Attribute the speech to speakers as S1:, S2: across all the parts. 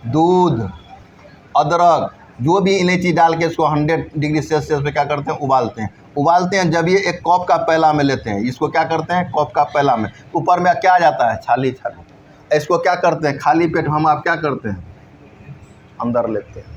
S1: दूध, अदरक, जो भी इलायची डाल के इसको 100 डिग्री सेल्सियस पे क्या करते हैं, उबालते हैं। उबालते हैं जब ये एक कप का प्याला में लेते हैं, इसको क्या करते हैं, कप का प्याला में, ऊपर में क्या आ जाता है, छाली छाली। इसको क्या करते हैं, खाली पेट हम आप क्या करते हैं, अंदर लेते हैं।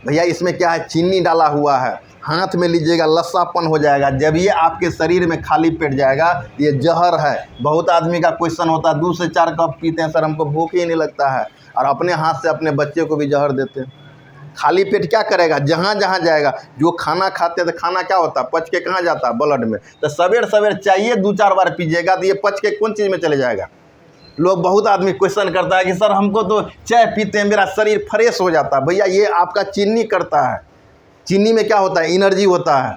S1: भैया इसमें क्या है, चीनी डाला हुआ है, हाथ में लीजिएगा लस्सापन हो जाएगा। जब ये आपके शरीर में खाली पेट जाएगा, ये जहर है। बहुत आदमी का क्वेश्चन होता है 2 से 4 कप पीते हैं सर, हमको भूख ही नहीं लगता है, और अपने हाथ से अपने बच्चे को भी जहर देते हैं। खाली पेट क्या करेगा, जहाँ जहाँ जाएगा, जो खाना खाते हैं तो खाना क्या होता है, पच के कहाँ जाता है, ब्लड में। तो सवेर सवेर चाहिए 2-4 बार पीजिएगा तो ये पच के कौन चीज़ में चले जाएगा। लोग बहुत आदमी क्वेश्चन करता है कि सर हमको तो चाय पीते हैं मेरा शरीर फ्रेश हो जाता है। भैया ये आपका चीनी करता है। चीनी में क्या होता है, एनर्जी होता है।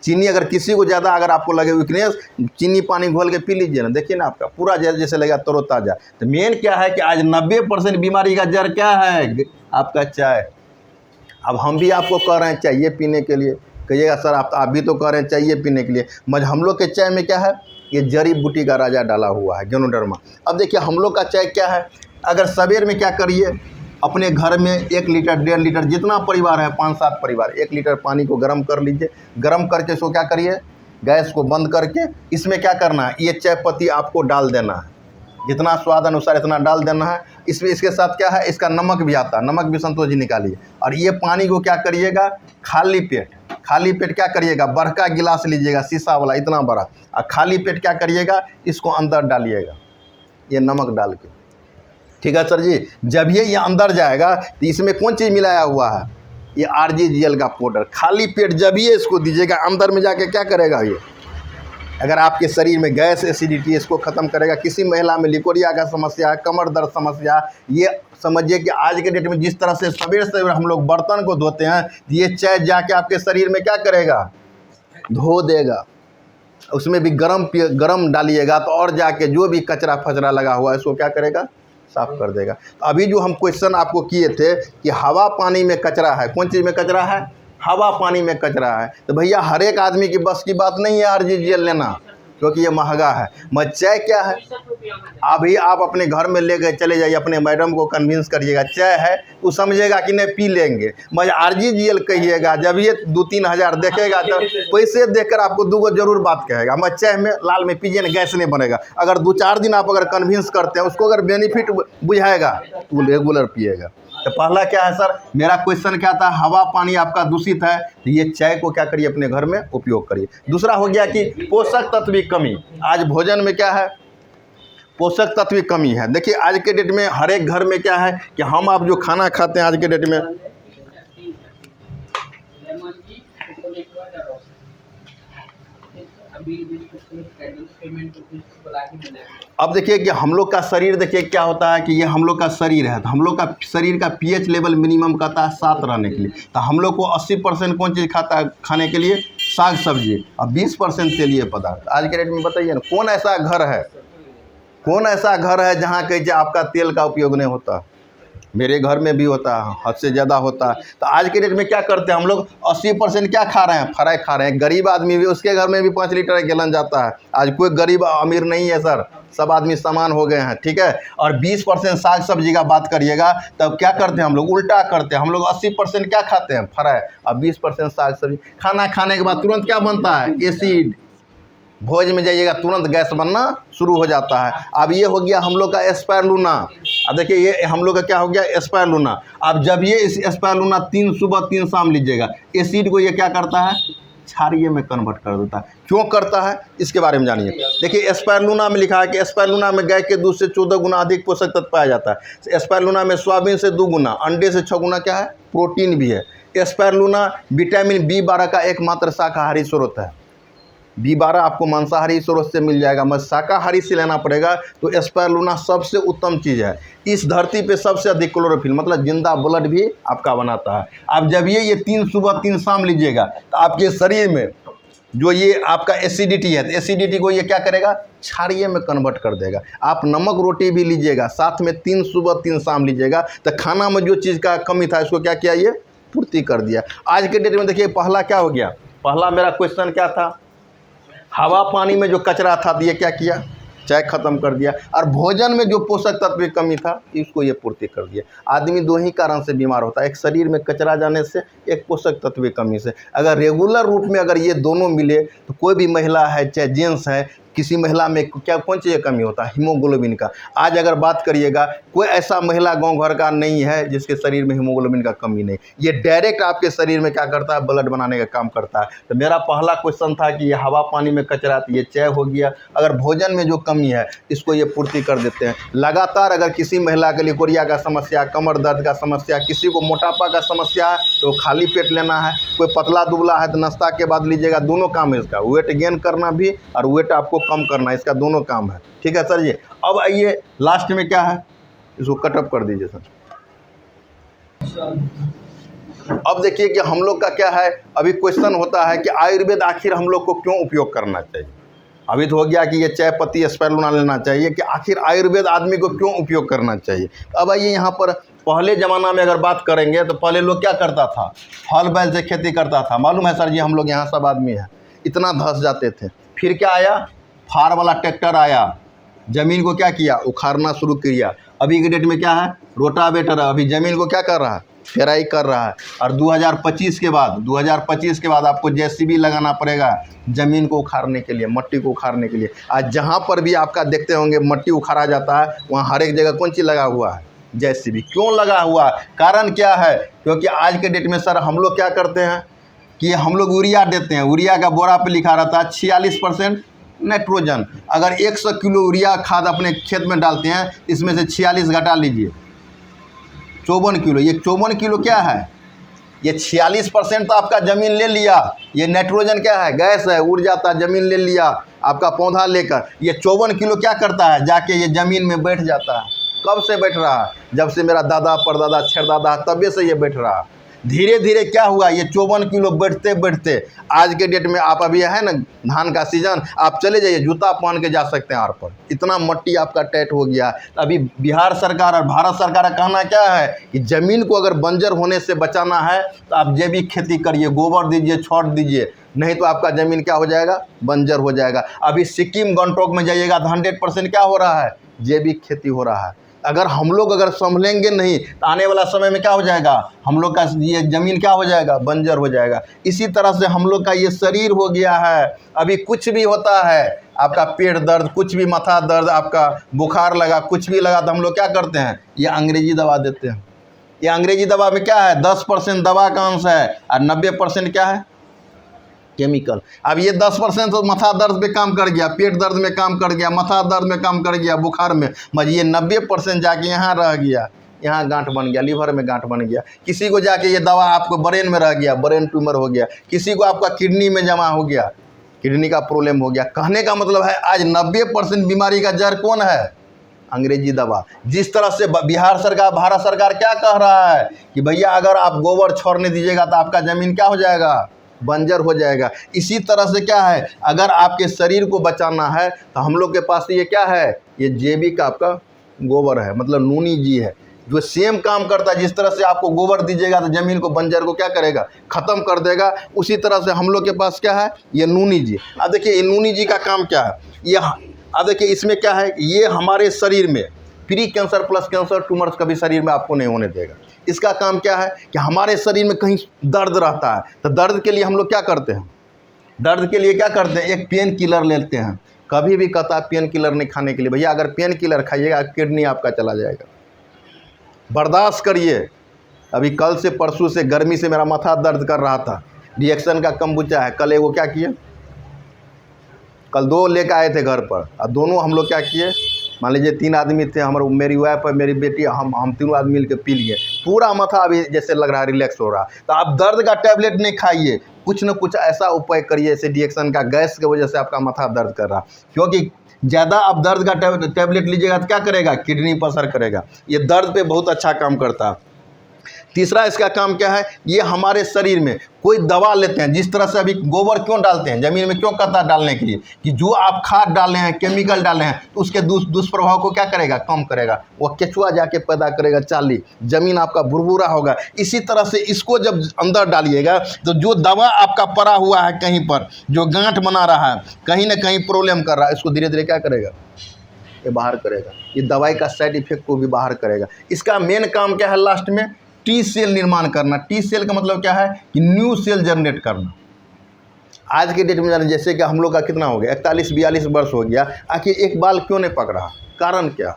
S1: चीनी अगर किसी को ज़्यादा अगर आपको लगे वीकनेस, चीनी पानी घोल के पी लीजिए ना, देखिए ना आपका पूरा जैसे लगेगा तरोताज़ा। तो मेन क्या है कि आज 90% बीमारी का जड़ क्या है, आपका चाय। अब हम भी आपको कह रहे हैं चाहिए पीने के लिए, कहिएगा सर आप भी तो कह रहे हैं चाहिए पीने के लिए, मगर हम लोग के चाय में क्या है, ये जड़ी बूटी का राजा डाला हुआ है, गैनोडर्मा। अब देखिए हम लोग का चाय क्या है, अगर सवेर में क्या करिए, अपने घर में 1 लीटर 1.5 लीटर जितना परिवार है, 5-7 परिवार, 1 लीटर पानी को गर्म कर लीजिए। गर्म करके इसको क्या करिए, गैस को बंद करके इसमें क्या करना है, ये चाय पत्ती आपको डाल देना है, जितना स्वाद अनुसार इतना डाल देना है। इसमें इसके साथ क्या है, इसका नमक भी आता है, नमक भी संतोष जी निकालिए। और ये पानी को क्या करिएगा, खाली पेट क्या करिएगा, बड़ा का गिलास लीजिएगा शीशा वाला इतना बड़ा, और खाली पेट क्या करिएगा, इसको अंदर डालिएगा ये नमक डाल के। ठीक है सर जी। जब ये अंदर जाएगा तो इसमें कौन चीज़ मिलाया हुआ है, ये RGGL का पाउडर। खाली पेट जब ये इसको दीजिएगा, अंदर में जाके क्या करेगा, ये अगर आपके शरीर में गैस एसिडिटी इसको ख़त्म करेगा। किसी महिला में लिकोरिया का समस्या है, कमर दर्द समस्या, ये समझिए कि आज के डेट में जिस तरह से सवेर सवेर हम लोग बर्तन को धोते हैं, ये चाय जाके आपके शरीर में क्या करेगा, धो देगा। उसमें भी गरम डालिएगा तो और जाके जो भी कचरा फचरा लगा हुआ है इसको क्या करेगा, साफ कर देगा। अभी जो हम क्वेश्चन आपको किए थे कि हवा पानी में कचरा है, कौन चीज़ में कचरा है, हवा पानी में कचरा है। तो भैया हर एक आदमी की बस की बात नहीं है RGGL लेना, क्योंकि ये महंगा है। मगर चाय क्या है, अभी आप अपने घर में ले गए चले जाइए, अपने मैडम को कन्विंस करिएगा चाय है, वो समझेगा कि नहीं पी लेंगे। मगर RGGL कहिएगा, जब ये 2-3 हज़ार देखेगा तो पैसे देखकर आपको 2 गो जरूर बात कहेगा। मगर चाय में लाल में पीजिए ना, गैस नहीं बनेगा। अगर 2-4 दिन आप अगर कन्विंस करते हैं, उसको अगर बेनिफिट बुझाएगा तो वो रेगुलर पिएगा। तो पहला क्या है सर, मेरा क्वेश्चन क्या था, हवा पानी आपका दूषित है तो ये चाय को क्या करिए, अपने घर में उपयोग करिए। दूसरा हो गया कि पोषक तत्व की कमी। आज भोजन में क्या है, पोषक तत्व की कमी है। देखिए आज के डेट में हर एक घर में क्या है कि हम आप जो खाना खाते हैं आज के डेट में, अब देखिए कि हम लोग का शरीर, देखिए क्या होता है कि ये हम लोग का शरीर है, तो हम लोग का शरीर का pH लेवल मिनिमम कहता है 7 रहने के लिए। तो हम लोग को 80% कौन चीज़ खाता है खाने के लिए, साग सब्जी, और 20% तेलीय पदार्थ। आज के डेट में बताइए ना, कौन ऐसा घर है जहाँ कहीं आपका तेल का उपयोग नहीं होता। मेरे घर में भी होता है, हद से ज़्यादा होता है। तो आज के डेट में क्या करते हैं हम लोग, 80% क्या खा रहे हैं, फ्राई खा रहे हैं। गरीब आदमी भी, उसके घर में भी 5 लीटर गैलन जाता है। आज कोई गरीब अमीर नहीं है सर, सब आदमी समान हो गए हैं। ठीक है। और 20% साग सब्जी का बात करिएगा, तब क्या करते हैं हम लोग, उल्टा करते हैं। हम लोग 80% क्या खाते हैं, फ्राई, और 20% साग सब्जी। खाना खाने के बाद तुरंत क्या बनता है, एसिड। भोज में जाइएगा तुरंत गैस बनना शुरू हो जाता है। अब ये हो गया हम लोग का स्पाइरुलिना। अब देखिए ये हम लोग का क्या हो गया, स्पाइरुलिना। अब जब ये इस स्पाइरुलिना 3 सुबह 3 शाम लीजिएगा, एसिड को ये क्या करता है, क्षारीय में कन्वर्ट कर देता है। क्यों करता है, इसके बारे में जानिए। देखिए स्पाइरुलिना में लिखा है कि स्पाइरुलिना में गाय के दूध से 14 गुना अधिक पोषक तत्व पाया जाता है। स्पाइरुलिना में सोयाबीन से 2 गुना, अंडे से 6 गुना क्या है, प्रोटीन भी है। स्पाइरुलिना विटामिन B12 का एकमात्र शाकाहारी स्रोत है। B12 आपको मांसाहारी स्रोत से मिल जाएगा, मगर शाकाहारी से लेना पड़ेगा। तो स्पाइरुलिना सबसे उत्तम चीज़ है। इस धरती पे सबसे अधिक क्लोरोफिल, मतलब जिंदा ब्लड भी आपका बनाता है। अब जब ये 3 सुबह 3 शाम लीजिएगा, तो आपके शरीर में जो ये आपका एसिडिटी है, तो एसिडिटी को ये क्या करेगा, क्षारीय में कन्वर्ट कर देगा। आप नमक रोटी भी लीजिएगा, साथ में 3 सुबह 3 शाम लीजिएगा, तो खाना में जो चीज़ का कमी था इसको क्या किया, ये पूर्ति कर दिया। आज के डेट में देखिए पहला क्या हो गया, पहला मेरा क्वेश्चन क्या था, हवा पानी में जो कचरा था ये क्या किया, चाय ख़त्म कर दिया। और भोजन में जो पोषक तत्व की कमी था इसको ये पूर्ति कर दिया। आदमी दो ही कारण से बीमार होता है, एक शरीर में कचरा जाने से, एक पोषक तत्व की कमी से। अगर रेगुलर रूप में अगर ये दोनों मिले तो कोई भी महिला है चाहे जेंट्स है, किसी महिला में क्या कौन चीज़ कमी होता है? हीमोग्लोबिन का। आज अगर बात करिएगा कोई ऐसा महिला गांव घर का नहीं है जिसके शरीर में हीमोग्लोबिन का कमी नहीं। ये डायरेक्ट आपके शरीर में क्या करता है? ब्लड बनाने का काम करता है। तो मेरा पहला क्वेश्चन था कि ये हवा पानी में कचरा, तो ये चाय हो गया। अगर भोजन में जो कमी है इसको ये पूर्ति कर देते हैं। लगातार अगर किसी महिला के लिए कोरिया का समस्या, कमर दर्द का समस्या, किसी को मोटापा का समस्या है तो खाली पेट लेना है, कोई पतला दुबला है तो नाश्ता के बाद लीजिएगा। दोनों काम है इसका, वेट गेन करना भी और वेट आपको कम करना, इसका दोनों काम है। ठीक है सर जी। अब आइए लास्ट में क्या है, इसको कटअप कर दीजिए सर। अब देखिए कि हम लोग का क्या है, अभी क्वेश्चन होता है कि आयुर्वेद आखिर हम लोग को क्यों उपयोग करना चाहिए। अभी तो हो गया कि ये चाय पत्ती स्पाइरुलिना लेना चाहिए, कि आखिर आयुर्वेद आदमी को क्यों उपयोग करना चाहिए। अब आइए यहाँ पर पहले ज़माना में अगर बात करेंगे तो पहले लोग क्या करता था? हल बैल से खेती करता था। मालूम है सर जी, हम लोग यहाँ सब आदमी हैं, इतना धस जाते थे। फिर क्या आया? फार वाला ट्रैक्टर आया, ज़मीन को क्या किया? उखाड़ना शुरू किया। अभी के डेट में क्या है? रोटावेटर है। अभी ज़मीन को क्या कर रहा है? फेराई कर रहा है। और 2025 के बाद आपको जेसीबी लगाना पड़ेगा ज़मीन को उखाड़ने के लिए, मट्टी को उखाड़ने के लिए। आज जहाँ पर भी आपका देखते होंगे मट्टी उखाड़ा जाता है, वहाँ हर एक जगह कौन चीज़ लगा हुआ है? जेसीबी। क्यों लगा हुआ? कारण क्या है? क्योंकि आज के डेट में सर हम लोग क्या करते हैं कि हम लोग यूरिया देते हैं। यूरिया का बोरा पे लिखा रहता है 46% नाइट्रोजन। अगर 100 किलो यूरिया खाद अपने खेत में डालते हैं, इसमें से 46 घटा लीजिए, 54 किलो। ये 54 किलो क्या है? ये 46% तो आपका ज़मीन ले लिया। ये नाइट्रोजन क्या है? गैस है, उड़ जाता है, ज़मीन ले लिया आपका पौधा लेकर। ये 54 किलो क्या करता है? जाके ये ज़मीन में बैठ जाता है। कब से बैठ रहा है? जब से मेरा दादा परदादा छेरदादा तबे से ये बैठ रहा है। धीरे धीरे क्या हुआ? ये 54 किलो बैठते बैठते आज के डेट में आप अभी है ना धान का सीजन, आप चले जाइए जूता पहन के जा सकते हैं आर पर, इतना मट्टी आपका टाइट हो गया। अभी बिहार सरकार और भारत सरकार का कहना क्या है कि ज़मीन को अगर बंजर होने से बचाना है तो आप जैविक खेती करिए, गोबर दीजिए, छौट दीजिए, नहीं तो आपका ज़मीन क्या हो जाएगा? बंजर हो जाएगा। अभी सिक्किम गंगटोक में जाइएगा तो 100% क्या हो रहा है? जैविक खेती हो रहा है। अगर हम लोग अगर संभलेंगे नहीं तो आने वाला समय में क्या हो जाएगा? हम लोग का ये ज़मीन क्या हो जाएगा? बंजर हो जाएगा। इसी तरह से हम लोग का ये शरीर हो गया है। अभी कुछ भी होता है, आपका पेट दर्द, कुछ भी माथा दर्द, आपका बुखार लगा, कुछ भी लगा, तो हम लोग क्या करते हैं? ये अंग्रेजी दवा देते हैं। ये अंग्रेजी दवा में क्या है? 10% दवा का अंश है और 90% क्या है? केमिकल। अब ये 10% तो माथा दर्द पे काम कर गया, पेट दर्द में काम कर गया, माथा दर्द में काम कर गया, बुखार में, मगर ये 90% जाके यहाँ रह गया, यहाँ गांठ बन गया, लीवर में गांठ बन गया। किसी को जाके ये दवा आपको ब्रेन में रह गया, ब्रेन ट्यूमर हो गया। किसी को आपका किडनी में जमा हो गया, किडनी का प्रॉब्लम हो गया। कहने का मतलब है आज 90% बीमारी का जड़ कौन है? अंग्रेजी दवा। जिस तरह से बिहार सरकार, भारत सरकार क्या कह रहा है कि भैया अगर आप गोबर छोड़ने दीजिएगा तो आपका ज़मीन क्या हो जाएगा? बंजर हो जाएगा। इसी तरह से क्या है, अगर आपके शरीर को बचाना है तो हम लोग के पास ये क्या है? ये जैविक आपका गोबर है, मतलब नूनी जी है, जो सेम काम करता है। जिस तरह से आपको गोबर दीजिएगा तो ज़मीन को, बंजर को क्या करेगा? ख़त्म कर देगा। उसी तरह से हम लोग के पास क्या है? ये नूनी जी। अब देखिए ये नूनी जी का काम क्या है? ये अब देखिए इसमें क्या है, ये हमारे शरीर में pre cancer plus cancer tumours कभी शरीर में आपको नहीं होने देगा। इसका काम क्या है कि हमारे शरीर में कहीं दर्द रहता है तो दर्द के लिए हम लोग क्या करते हैं? दर्द के लिए क्या करते हैं? एक पेन किलर लेते हैं। कभी भी कहता है पेन किलर नहीं खाने के लिए। भैया अगर पेन किलर खाइएगा किडनी आपका चला जाएगा। बर्दाश्त करिए। अभी कल से परसों से गर्मी से मेरा माथा दर्द कर रहा था, रिएक्शन का कम्बुचा है। कल एगो क्या किए, कल 2 लेकर आए थे घर पर, और दोनों हम लोग क्या किए, मान लीजिए 3 आदमी थे, मेरी वाइफ और मेरी बेटी, हम तीनों आदमी मिल के पी लिए। पूरा माथा अभी जैसे लग रहा है रिलैक्स हो रहा। तो आप दर्द का टैबलेट नहीं खाइए, कुछ न कुछ ऐसा उपाय करिए जैसे रिएक्शन का, गैस की वजह से आपका माथा दर्द कर रहा। क्योंकि ज़्यादा आप दर्द का टैबलेट लीजिएगा तो क्या करेगा? किडनी पर असर करेगा। ये दर्द पे बहुत अच्छा काम करता है। तीसरा इसका काम क्या है? ये हमारे शरीर में कोई दवा लेते हैं। जिस तरह से अभी गोबर क्यों डालते हैं ज़मीन में, क्यों कहता है डालने के लिए कि जो आप खाद डाले हैं, केमिकल डाले हैं, तो उसके दुष्प्रभाव को क्या करेगा? कम करेगा। वो केचुआ जाके पैदा करेगा चाली, ज़मीन आपका भुरभुरा होगा। इसी तरह से इसको जब अंदर डालिएगा तो जो दवा आपका पड़ा हुआ है कहीं पर, जो गांठ बना रहा है, कहीं ना कहीं प्रॉब्लम कर रहा है, इसको धीरे धीरे क्या करेगा? ये बाहर करेगा, ये दवाई का साइड इफेक्ट को भी बाहर करेगा। इसका मेन काम क्या है, लास्ट में टी सेल निर्माण करना। टी सेल का मतलब क्या है कि न्यू सेल जनरेट करना। आज के डेट में जाने जैसे कि हम लोग का कितना हो गया, 41-42 वर्ष हो गया, आखिर एक बाल क्यों नहीं पक रहा, कारण क्या,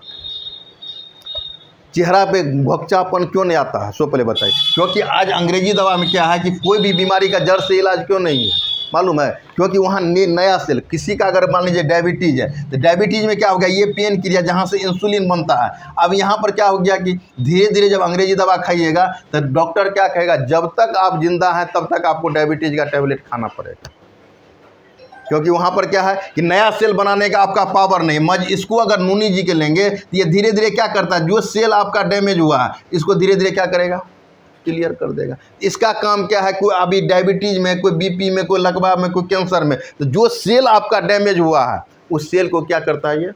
S1: चेहरा पे भक्चापन क्यों नहीं आता है, सो पहले बताइए। क्योंकि आज अंग्रेजी दवा में क्या है कि कोई भी बीमारी का जड़ से इलाज क्यों नहीं है, मालूम है, क्योंकि वहाँ नया सेल, किसी का अगर मान लीजिए डायबिटीज़ है तो डायबिटीज़ में क्या हो गया, ये पेन क्रिया जहाँ से इंसुलिन बनता है। अब यहाँ पर क्या हो गया कि धीरे धीरे जब अंग्रेजी दवा खाइएगा तो डॉक्टर क्या कहेगा, जब तक आप जिंदा हैं तब तक आपको डायबिटीज़ का टैबलेट खाना पड़ेगा। क्योंकि वहाँ पर क्या है कि नया सेल बनाने का आपका पावर नहीं। मज इसको अगर नूनी जी के लेंगे तो ये धीरे धीरे क्या करता है, जो सेल आपका डैमेज हुआ है इसको धीरे धीरे क्या करेगा, क्लियर कर देगा। इसका काम क्या है, कोई अभी डायबिटीज़ में, कोई बीपी में, कोई लकवा में, कोई कैंसर में, तो जो सेल आपका डैमेज हुआ है उस सेल को क्या करता है, ये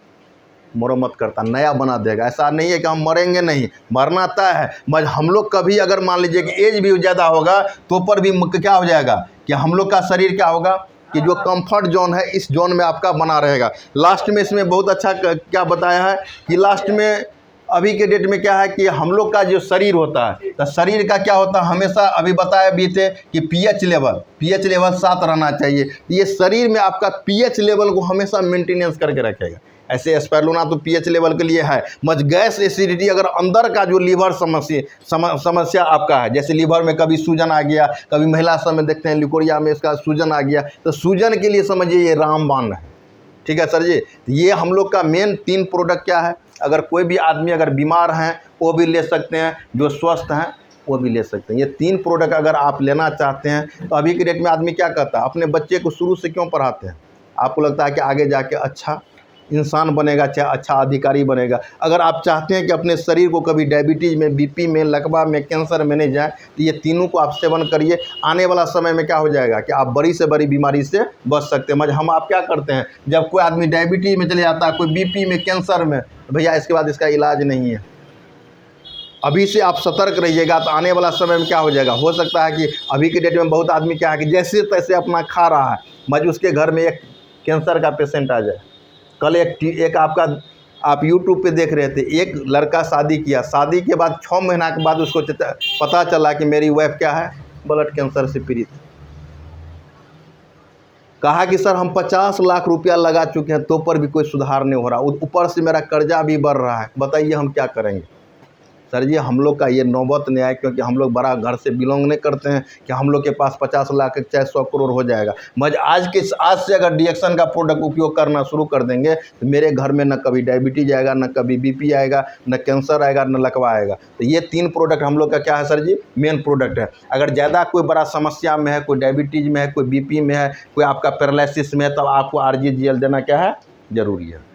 S1: मरम्मत करता, नया बना देगा। ऐसा नहीं है कि हम मरेंगे नहीं, मरना तय है। मगर हम लोग कभी अगर मान लीजिए कि एज भी ज़्यादा होगा तो पर भी क्या हो जाएगा कि हम लोग का शरीर क्या होगा कि जो कंफर्ट जोन है इस जोन में आपका बना रहेगा। लास्ट में इसमें बहुत अच्छा क्या बताया है कि लास्ट में अभी के डेट में क्या है कि हम लोग का जो शरीर होता है तो शरीर का क्या होता है, हमेशा अभी बताया भी थे कि पीएच लेवल 7 रहना चाहिए। ये शरीर में आपका पीएच लेवल को हमेशा मेंटेनेंस करके रखेगा। ऐसे स्पाइरुलिना तो पीएच लेवल के लिए है। मज गैस एसिडिटी अगर अंदर का जो लीवर समस्या आपका है, जैसे लीवर में कभी सूजन आ गया, कभी महिला सब में देखते हैं लिकोरिया में इसका सूजन आ गया, तो सूजन के लिए समझिए ये रामबाण है। ठीक है सर जी, ये हम लोग का मेन 3 प्रोडक्ट क्या है। अगर कोई भी आदमी अगर बीमार हैं वो भी ले सकते हैं, जो स्वस्थ हैं वो भी ले सकते हैं। ये 3 प्रोडक्ट अगर आप लेना चाहते हैं तो अभी के डेट में आदमी क्या करता है, अपने बच्चे को शुरू से क्यों पढ़ाते हैं, आपको लगता है कि आगे जाके अच्छा इंसान बनेगा, चाहे अच्छा अधिकारी बनेगा। अगर आप चाहते हैं कि अपने शरीर को कभी डायबिटीज़ में, बीपी में, लकवा में, कैंसर में नहीं जाए तो ये तीनों को आप सेवन करिए। आने वाला समय में क्या हो जाएगा कि आप बड़ी से बड़ी बीमारी से बच सकते हैं। मगर हम आप क्या करते हैं, जब कोई आदमी डायबिटीज़ में चले जाता है, कोई बीपी में, कैंसर में, तो भैया इसके बाद इसका इलाज नहीं है। अभी से आप सतर्क रहिएगा तो आने वाला समय में क्या हो जाएगा। हो सकता है कि अभी के डेट में बहुत आदमी क्या है कि जैसे तैसे अपना खा रहा है, मगर उसके घर में एक कैंसर का पेशेंट आ जाए। कल एक आपका आप YouTube पे देख रहे थे, एक लड़का शादी किया, शादी के बाद 6 महीना के बाद उसको पता चला कि मेरी वाइफ क्या है, ब्लड कैंसर से पीड़ित। कहा कि सर हम 50 लाख रुपया लगा चुके हैं तो पर भी कोई सुधार नहीं हो रहा, ऊपर से मेरा कर्जा भी बढ़ रहा है, बताइए हम क्या करेंगे। सर जी हम लोग का ये नौबत नहीं आए, क्योंकि हम लोग बड़ा घर से बिलोंग नहीं करते हैं कि हम लोग के पास 50 लाख चाहे 100 करोड़ हो जाएगा। मगर आज से अगर डिएक्शन का प्रोडक्ट उपयोग करना शुरू कर देंगे तो मेरे घर में न कभी डायबिटीज आएगा, न कभी बीपी आएगा, न कैंसर आएगा, न लकवा आएगा। तो ये 3 प्रोडक्ट हम लोग का क्या है सर जी, मेन प्रोडक्ट है। अगर ज़्यादा कोई बड़ा समस्या में है, कोई डायबिटीज में है, कोई बीपी में है, कोई आपका पैरालिसिस में है, तब आपको RGGL देना क्या है, जरूरी है।